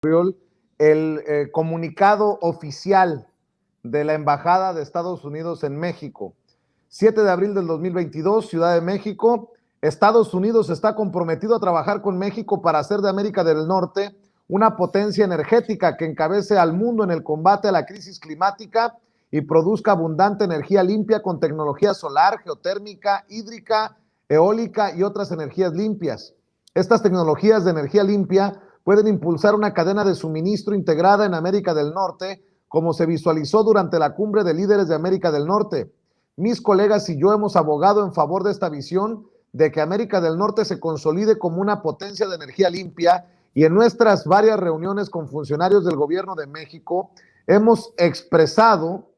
el comunicado oficial de la Embajada de Estados Unidos en México. 7 de abril del 2022, Ciudad de México. Estados Unidos está comprometido a trabajar con México para hacer de América del Norte una potencia energética que encabece al mundo en el combate a la crisis climática y produzca abundante energía limpia con tecnología solar, geotérmica, hídrica, eólica y otras energías limpias. Estas tecnologías de energía limpia pueden impulsar una cadena de suministro integrada en América del Norte, como se visualizó durante la cumbre de líderes de América del Norte. Mis colegas y yo hemos abogado en favor de esta visión de que América del Norte se consolide como una potencia de energía limpia, y en nuestras varias reuniones con funcionarios del gobierno de México hemos expresado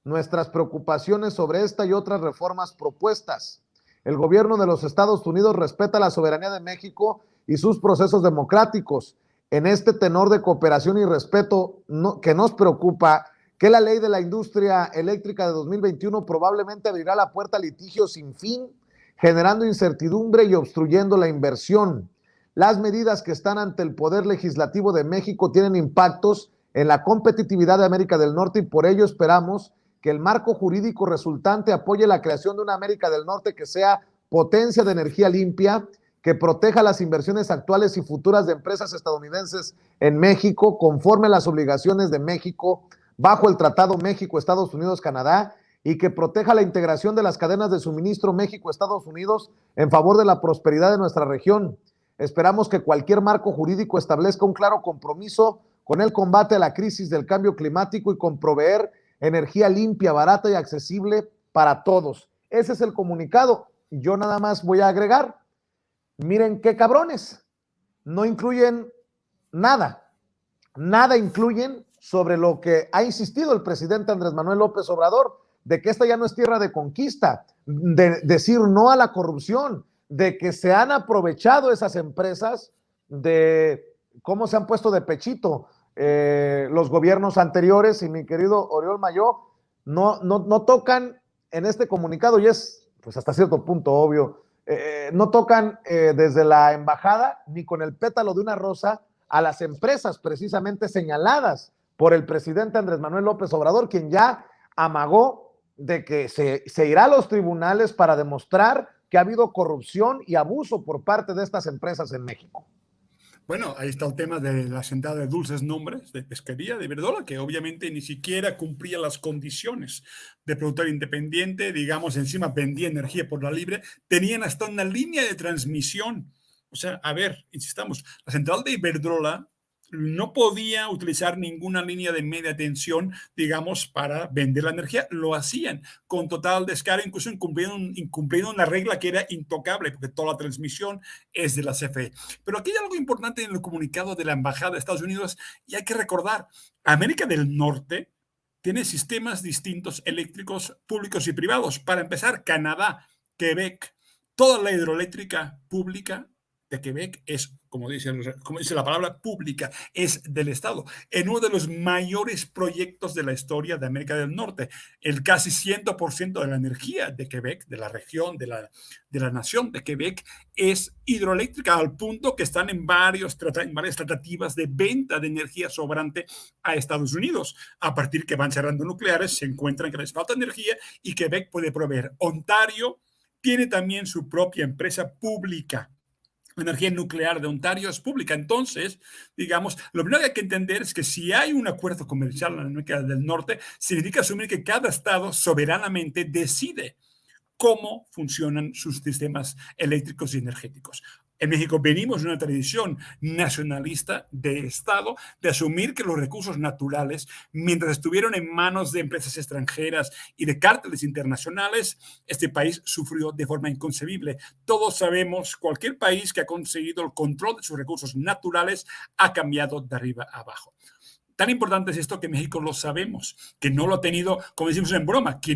nuestras preocupaciones sobre esta y otras reformas propuestas. El gobierno de los Estados Unidos respeta la soberanía de México y sus procesos democráticos. En este tenor de cooperación y respeto que nos preocupa, que la ley de la industria eléctrica de 2021 probablemente abrirá la puerta a litigios sin fin, generando incertidumbre y obstruyendo la inversión. Las medidas que están ante el Poder Legislativo de México tienen impactos en la competitividad de América del Norte, y por ello esperamos que el marco jurídico resultante apoye la creación de una América del Norte que sea potencia de energía limpia, que proteja las inversiones actuales y futuras de empresas estadounidenses en México, conforme a las obligaciones de México bajo el Tratado México-Estados Unidos-Canadá, y que proteja la integración de las cadenas de suministro México-Estados Unidos en favor de la prosperidad de nuestra región. Esperamos que cualquier marco jurídico establezca un claro compromiso con el combate a la crisis del cambio climático y con proveer energía limpia, barata y accesible para todos. Ese es el comunicado. Yo nada más voy a agregar, miren qué cabrones, no incluyen nada, nada incluyen sobre lo que ha insistido el presidente Andrés Manuel López Obrador, de que esta ya no es tierra de conquista, de decir no a la corrupción, de que se han aprovechado esas empresas, de cómo se han puesto de pechito los gobiernos anteriores. Y mi querido Oriol Mayó, no tocan en este comunicado, y es pues hasta cierto punto obvio, no tocan desde la embajada ni con el pétalo de una rosa a las empresas precisamente señaladas por el presidente Andrés Manuel López Obrador, quien ya amagó de que se irá a los tribunales para demostrar que ha habido corrupción y abuso por parte de estas empresas en México. Bueno, ahí está el tema de la sentada de dulces nombres de pesquería de Iberdrola, que obviamente ni siquiera cumplía las condiciones de productor independiente, digamos, encima vendía energía por la libre, tenían hasta una línea de transmisión. O sea, a ver, insistamos, la central de Iberdrola no podía utilizar ninguna línea de media tensión, digamos, para vender la energía. Lo hacían con total descaro, incluso incumpliendo una regla que era intocable, porque toda la transmisión es de la CFE. Pero aquí hay algo importante en el comunicado de la Embajada de Estados Unidos, y hay que recordar, América del Norte tiene sistemas distintos eléctricos públicos y privados. Para empezar, Canadá, Quebec, toda la hidroeléctrica pública de Quebec es, como dice la palabra, pública, es del Estado, en uno de los mayores proyectos de la historia de América del Norte. El casi 100% de la energía de Quebec, de la región, de la nación de Quebec, es hidroeléctrica, al punto que están en varias tratativas de venta de energía sobrante a Estados Unidos. A partir que van cerrando nucleares, se encuentran que les falta energía y Quebec puede proveer. Ontario tiene también su propia empresa pública. La energía nuclear de Ontario es pública. Entonces, digamos, lo primero que hay que entender es que si hay un acuerdo comercial en América del Norte, significa asumir que cada estado soberanamente decide cómo funcionan sus sistemas eléctricos y energéticos. En México venimos de una tradición nacionalista de Estado, de asumir que los recursos naturales, mientras estuvieron en manos de empresas extranjeras y de cárteles internacionales, este país sufrió de forma inconcebible. Todos sabemos, cualquier país que ha conseguido el control de sus recursos naturales ha cambiado de arriba a abajo. Tan importante es esto que México lo sabemos, que no lo ha tenido, como decimos en broma, que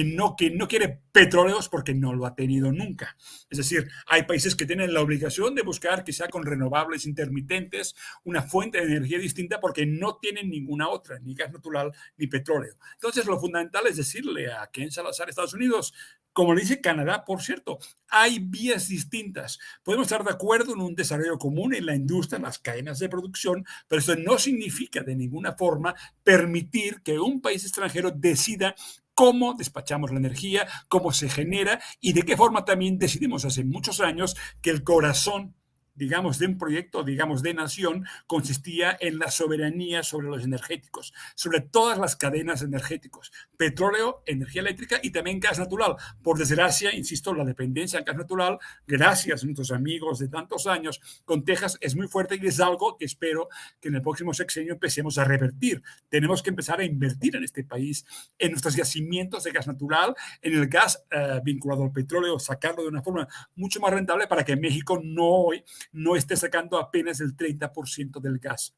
no quiere petróleos porque no lo ha tenido nunca. Es decir, hay países que tienen la obligación de buscar, quizá con renovables intermitentes, una fuente de energía distinta porque no tienen ninguna otra, ni gas natural ni petróleo. Entonces, lo fundamental es decirle a Ken Salazar, Estados Unidos, Como le dice Canadá, por cierto, hay vías distintas. Podemos estar de acuerdo en un desarrollo común en la industria, en las cadenas de producción, pero eso no significa de ninguna forma permitir que un país extranjero decida cómo despachamos la energía, cómo se genera y de qué forma también decidimos hace muchos años que el corazón, digamos, de un proyecto, digamos, de nación, consistía en la soberanía sobre los energéticos, sobre todas las cadenas energéticas, petróleo, energía eléctrica y también gas natural. Por desgracia, insisto, la dependencia al gas natural, gracias a nuestros amigos de tantos años con Texas, es muy fuerte y es algo que espero que en el próximo sexenio empecemos a revertir. Tenemos que empezar a invertir en este país, en nuestros yacimientos de gas natural, en el gas vinculado al petróleo, sacarlo de una forma mucho más rentable para que México no esté sacando apenas el 30% del gas.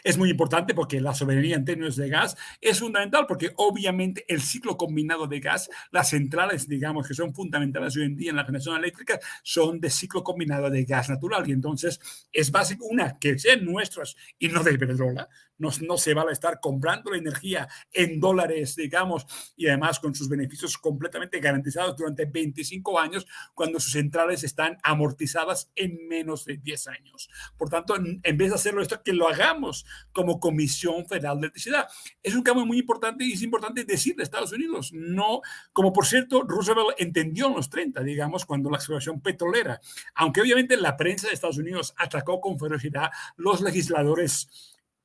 Es muy importante porque la soberanía en términos de gas es fundamental porque obviamente el ciclo combinado de gas, las centrales, digamos, que son fundamentales hoy en día en la generación eléctrica, son de ciclo combinado de gas natural y entonces es básico, una, que sean nuestras y no de Iberdrola. No se vale estar comprando la energía en dólares, digamos, y además con sus beneficios completamente garantizados durante 25 años cuando sus centrales están amortizadas en menos de 10 años. Por tanto, en vez de hacerlo esto, que lo hagamos como Comisión Federal de Electricidad. Es un cambio muy importante y es importante decirle a Estados Unidos, no, como por cierto, Roosevelt entendió en los 30, digamos, cuando la exploración petrolera, aunque obviamente la prensa de Estados Unidos atacó con ferocidad, los legisladores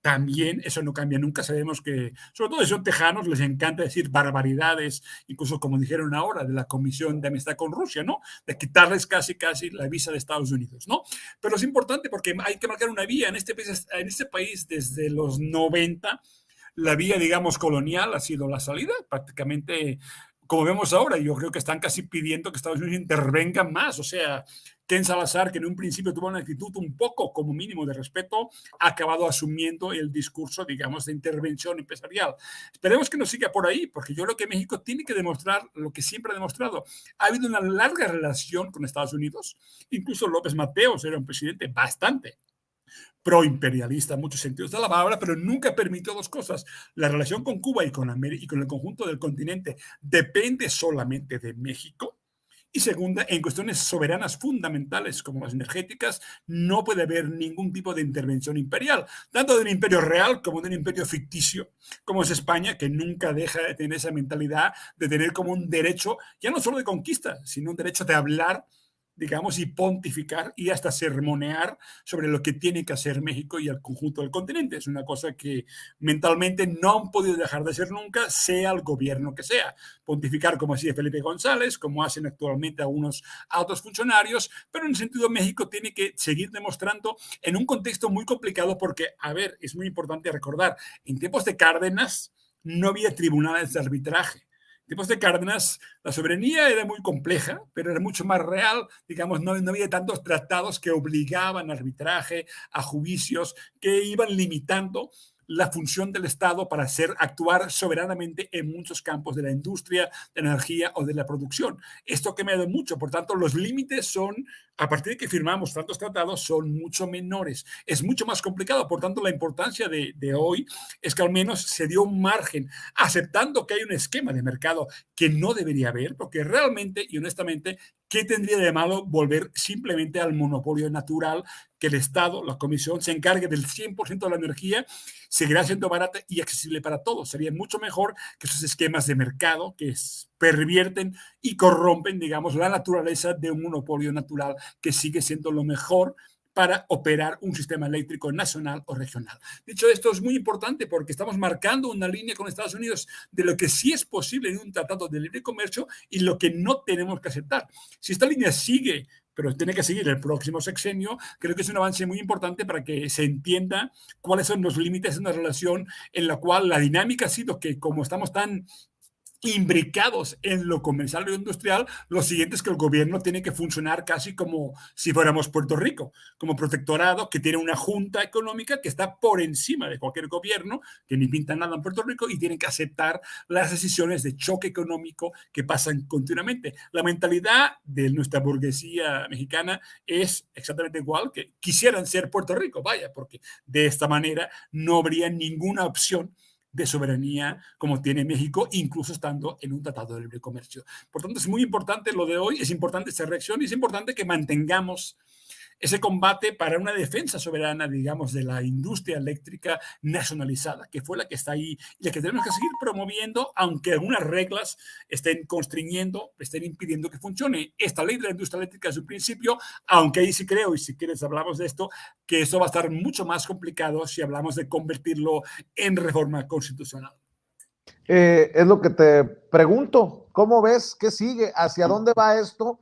también, eso no cambia nunca. Sabemos que, sobre todo si son tejanos, les encanta decir barbaridades, incluso como dijeron ahora, de la Comisión de Amistad con Rusia, ¿no? De quitarles casi la visa de Estados Unidos, ¿no? Pero es importante porque hay que marcar una vía. En este país desde los 90, la vía, digamos, colonial ha sido la salida, prácticamente como vemos ahora. Yo creo que están casi pidiendo que Estados Unidos intervenga más. O sea, Ken Salazar, que en un principio tuvo una actitud un poco como mínimo de respeto, ha acabado asumiendo el discurso, digamos, de intervención empresarial. Esperemos que no siga por ahí, porque yo creo que México tiene que demostrar lo que siempre ha demostrado. Ha habido una larga relación con Estados Unidos. Incluso López Mateos era un presidente bastante proimperialista en muchos sentidos de la palabra, pero nunca permitió dos cosas. La relación con Cuba y con el conjunto del continente depende solamente de México. Y segunda, en cuestiones soberanas fundamentales como las energéticas, no puede haber ningún tipo de intervención imperial, tanto de un imperio real como de un imperio ficticio, como es España, que nunca deja de tener esa mentalidad de tener como un derecho, ya no solo de conquista, sino un derecho de hablar, digamos, y pontificar y hasta sermonear sobre lo que tiene que hacer México y el conjunto del continente. Es una cosa que mentalmente no han podido dejar de hacer nunca, sea el gobierno que sea. Pontificar como hacía Felipe González, como hacen actualmente algunos altos funcionarios, pero en el sentido México tiene que seguir demostrando en un contexto muy complicado porque, a ver, es muy importante recordar, en tiempos de Cárdenas no había tribunales de arbitraje. Tipos de Cárdenas, la soberanía era muy compleja, pero era mucho más real. Digamos, no había tantos tratados que obligaban a arbitraje, a juicios, que iban limitando la función del Estado para actuar soberanamente en muchos campos de la industria, de la energía o de la producción. Esto que me ha dado mucho. Por tanto, los límites son, a partir de que firmamos tantos tratados, son mucho menores. Es mucho más complicado. Por tanto, la importancia de hoy es que al menos se dio un margen, aceptando que hay un esquema de mercado que no debería haber, porque realmente y honestamente, ¿qué tendría de malo volver simplemente al monopolio natural, que el Estado, la Comisión, se encargue del 100% de la energía? Seguirá siendo barata y accesible para todos. Sería mucho mejor que esos esquemas de mercado que pervierten y corrompen, digamos, la naturaleza de un monopolio natural que sigue siendo lo mejor para operar un sistema eléctrico nacional o regional. Dicho esto, es muy importante porque estamos marcando una línea con Estados Unidos de lo que sí es posible en un tratado de libre comercio y lo que no tenemos que aceptar. Si esta línea sigue, pero tiene que seguir el próximo sexenio, creo que es un avance muy importante para que se entienda cuáles son los límites de una relación en la cual la dinámica ha sido que, como estamos tan imbricados en lo comercial e industrial, lo siguiente es que el gobierno tiene que funcionar casi como si fuéramos Puerto Rico, como protectorado, que tiene una junta económica que está por encima de cualquier gobierno, que ni pinta nada en Puerto Rico, y tienen que aceptar las decisiones de choque económico que pasan continuamente. La mentalidad de nuestra burguesía mexicana es exactamente igual, que quisieran ser Puerto Rico, vaya, porque de esta manera no habría ninguna opción de soberanía como tiene México, incluso estando en un tratado de libre comercio. Por tanto, es muy importante lo de hoy, es importante esta reacción y es importante que mantengamos ese combate para una defensa soberana, digamos, de la industria eléctrica nacionalizada, que fue la que está ahí y la que tenemos que seguir promoviendo, aunque algunas reglas estén constriñendo, estén impidiendo que funcione. Esta ley de la industria eléctrica es un principio, aunque ahí sí creo, y si quieres hablamos de esto, que eso va a estar mucho más complicado si hablamos de convertirlo en reforma constitucional. Es lo que te pregunto, ¿cómo ves? ¿Qué sigue? ¿Hacia dónde va esto?